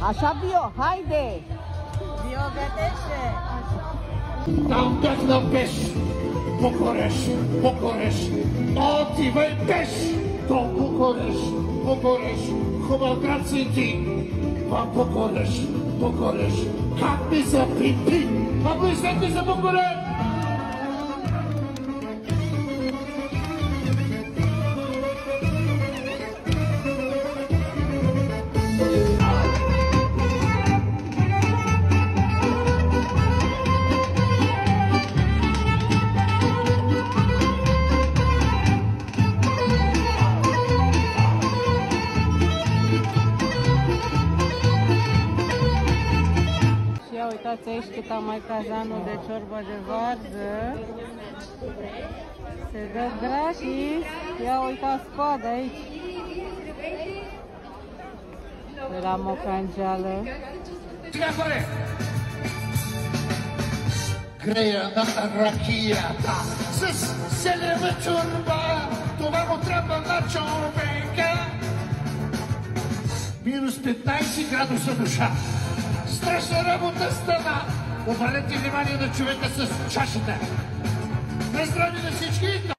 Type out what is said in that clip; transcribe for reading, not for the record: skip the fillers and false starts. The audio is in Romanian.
Așa, Bio, haide! Bio gătește! Tam tak na peš, pokoreš, pokoreš, otivej peš, to pokoreš, pokoreš, chova graciti, pa pokoreš, pokoreš, kak mi se pipi, pa mi se pokoreš. Uitați aici cât am mai cazanul de ciorbă de varză. Se dă gratis. Ia uitați coada aici. De la mocangeală. Greia na rachia ta, se leva ciorba, това го трябва на човека. Минус 15 градуса душа. Страшна работа стана! Обърнете внимание на човека с чашата! На здраве на всички!